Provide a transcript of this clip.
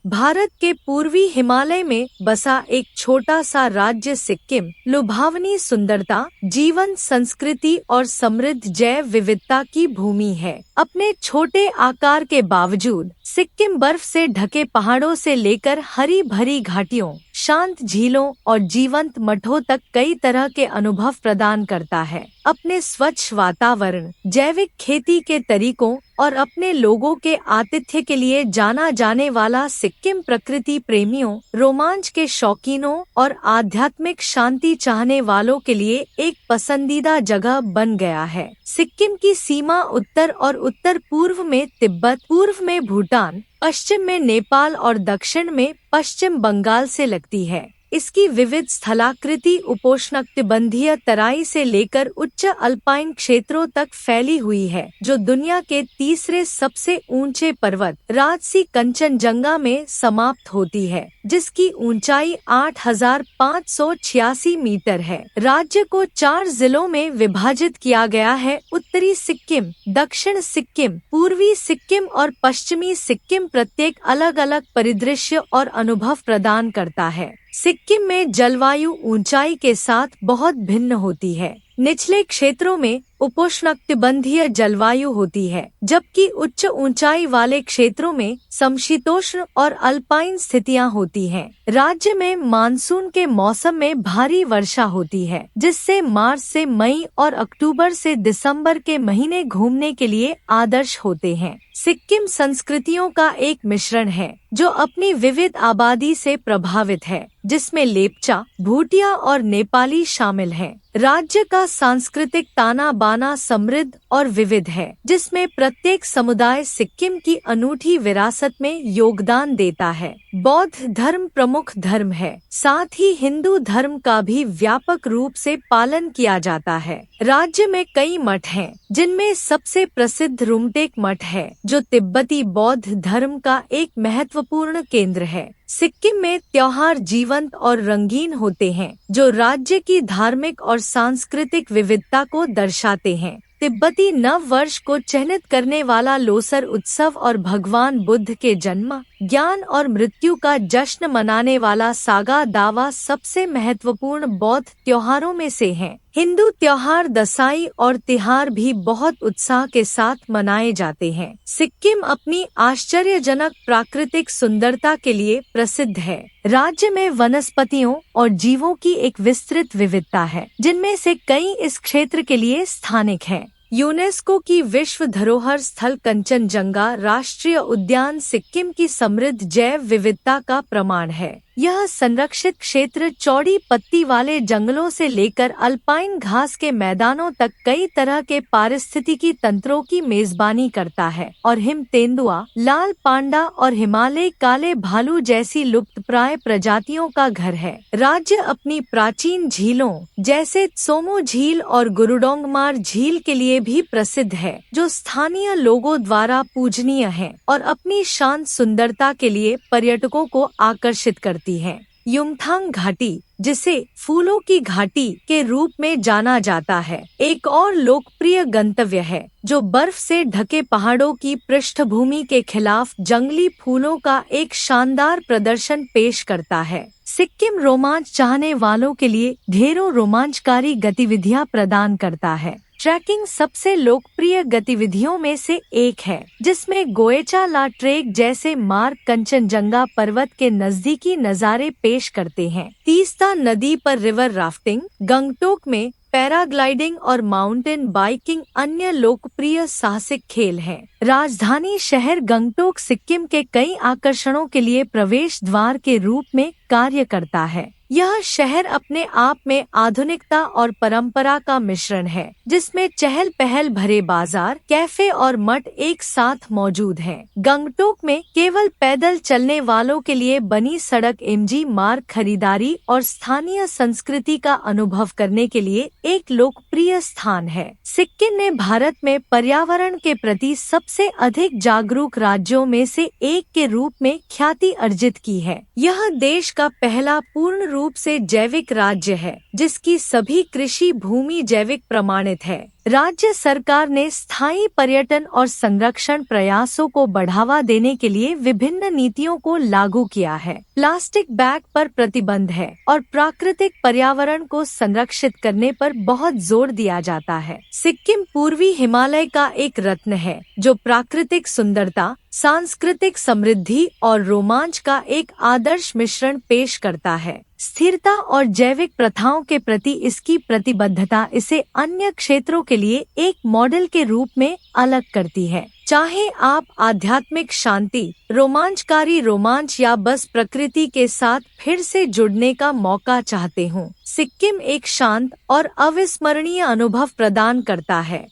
भारत के पूर्वी हिमालय में बसा एक छोटा सा राज्य सिक्किम लुभावनी सुंदरता, जीवंत संस्कृति और समृद्ध जैव विविधता की भूमि है। अपने छोटे आकार के बावजूद सिक्किम बर्फ से ढके पहाड़ों से लेकर हरी भरी घाटियों, शांत झीलों और जीवंत मठों तक कई तरह के अनुभव प्रदान करता है। अपने स्वच्छ वातावरण, जैविक खेती के तरीकों और अपने लोगों के आतिथ्य के लिए जाना जाने वाला सिक्किम प्रकृति प्रेमियों, रोमांच के शौकीनों और आध्यात्मिक शांति चाहने वालों के लिए एक पसंदीदा जगह बन गया है। सिक्किम की सीमा उत्तर और उत्तर पूर्व में तिब्बत, पूर्व में भूटान, पश्चिम में नेपाल और दक्षिण में पश्चिम बंगाल से लगती है। इसकी विविध स्थलाकृति उपोष्णकटिबंधीय तराई से लेकर उच्च अल्पाइन क्षेत्रों तक फैली हुई है, जो दुनिया के तीसरे सबसे ऊंचे पर्वत राजसी कंचनजंगा में समाप्त होती है, जिसकी ऊंचाई 8,586 मीटर है। राज्य को 4 जिलों में विभाजित किया गया है: उत्तरी सिक्किम, दक्षिण सिक्किम, पूर्वी सिक्किम और पश्चिमी सिक्किम। प्रत्येक अलग अलग परिदृश्य और अनुभव प्रदान करता है। सिक्किम में जलवायु ऊंचाई के साथ बहुत भिन्न होती है। निचले क्षेत्रों में उपोष्णकटिबंधीय जलवायु होती है, जबकि उच्च ऊंचाई वाले क्षेत्रों में समशीतोष्ण और अल्पाइन स्थितियां होती हैं। राज्य में मानसून के मौसम में भारी वर्षा होती है, जिससे मार्च से मई और अक्टूबर से दिसंबर के महीने घूमने के लिए आदर्श होते हैं। सिक्किम संस्कृतियों का एक मिश्रण है, जो अपनी विविध आबादी से प्रभावित है, जिसमें लेपचा, भूटिया और नेपाली शामिल हैं। राज्य का सांस्कृतिक ताना बाना समृद्ध और विविध है, जिसमें प्रत्येक समुदाय सिक्किम की अनूठी विरासत में योगदान देता है। बौद्ध धर्म प्रमुख धर्म है, साथ ही हिंदू धर्म का भी व्यापक रूप से पालन किया जाता है। राज्य में कई मठ हैं, जिनमें सबसे प्रसिद्ध रुमटेक मठ है, जो तिब्बती बौद्ध धर्म का एक महत्वपूर्ण केंद्र है। सिक्किम में त्योहार जीवंत और रंगीन होते हैं, जो राज्य की धार्मिक और सांस्कृतिक विविधता को दर्शाते हैं। तिब्बती नव वर्ष को चिह्नित करने वाला लोसर उत्सव और भगवान बुद्ध के जन्म, ज्ञान और मृत्यु का जश्न मनाने वाला सागा दावा सबसे महत्वपूर्ण बौद्ध त्योहारों में से हैं। हिंदू त्योहार दसाई और तिहार भी बहुत उत्साह के साथ मनाए जाते हैं। सिक्किम अपनी आश्चर्यजनक प्राकृतिक सुंदरता के लिए प्रसिद्ध है। राज्य में वनस्पतियों और जीवों की एक विस्तृत विविधता है, जिनमें से कई इस क्षेत्र के लिए स्थानिक हैं। यूनेस्को की विश्व धरोहर स्थल कंचनजंगा राष्ट्रीय उद्यान सिक्किम की समृद्ध जैव विविधता का प्रमाण है। यह संरक्षित क्षेत्र चौड़ी पत्ती वाले जंगलों से लेकर अल्पाइन घास के मैदानों तक कई तरह के पारिस्थितिकी तंत्रों की मेजबानी करता है और हिम तेंदुआ, लाल पांडा और हिमालय काले भालू जैसी लुप्तप्राय प्रजातियों का घर है। राज्य अपनी प्राचीन झीलों जैसे त्सोमो झील और गुरुडोंगमार झील के लिए भी प्रसिद्ध है, जो स्थानीय लोगों द्वारा पूजनीय है और अपनी शांत सुंदरता के लिए पर्यटकों को आकर्षित करती है। युमथांग घाटी, जिसे फूलों की घाटी के रूप में जाना जाता है, एक और लोकप्रिय गंतव्य है, जो बर्फ से ढके पहाड़ों की पृष्ठभूमि के खिलाफ जंगली फूलों का एक शानदार प्रदर्शन पेश करता है। सिक्किम रोमांच चाहने वालों के लिए ढेरों रोमांचकारी गतिविधियां प्रदान करता है। ट्रैकिंग सबसे लोकप्रिय गतिविधियों में से एक है, जिसमें गोएचा ला ट्रेक जैसे मार्ग कंचनजंगा पर्वत के नजदीकी नज़ारे पेश करते हैं। तीस्ता नदी पर रिवर राफ्टिंग, गंगटोक में पैराग्लाइडिंग और माउंटेन बाइकिंग अन्य लोकप्रिय साहसिक खेल हैं। राजधानी शहर गंगटोक सिक्किम के कई आकर्षणों के लिए प्रवेश द्वार के रूप में कार्य करता है। यह शहर अपने आप में आधुनिकता और परंपरा का मिश्रण है, जिसमें चहल पहल भरे बाजार, कैफे और मठ एक साथ मौजूद हैं। गंगटोक में केवल पैदल चलने वालों के लिए बनी सड़क एमजी मार्ग खरीदारी और स्थानीय संस्कृति का अनुभव करने के लिए एक लोकप्रिय स्थान है। सिक्किम ने भारत में पर्यावरण के प्रति सबसे अधिक जागरूक राज्यों में से एक के रूप में ख्याति अर्जित की है। यह देश का पहला पूर्ण रूप से जैविक राज्य है, जिसकी सभी कृषि भूमि जैविक प्रमाणित है। राज्य सरकार ने स्थायी पर्यटन और संरक्षण प्रयासों को बढ़ावा देने के लिए विभिन्न नीतियों को लागू किया है। प्लास्टिक बैग पर प्रतिबंध है और प्राकृतिक पर्यावरण को संरक्षित करने पर बहुत जोर दिया जाता है। सिक्किम पूर्वी हिमालय का एक रत्न है, जो प्राकृतिक सुंदरता, सांस्कृतिक समृद्धि और रोमांच का एक आदर्श मिश्रण पेश करता है। स्थिरता और जैविक प्रथाओं के प्रति इसकी प्रतिबद्धता इसे अन्य क्षेत्रों के लिए एक मॉडल के रूप में अलग करती है। चाहे आप आध्यात्मिक शांति, रोमांचकारी रोमांच या बस प्रकृति के साथ फिर से जुड़ने का मौका चाहते हो, सिक्किम एक शांत और अविस्मरणीय अनुभव प्रदान करता है।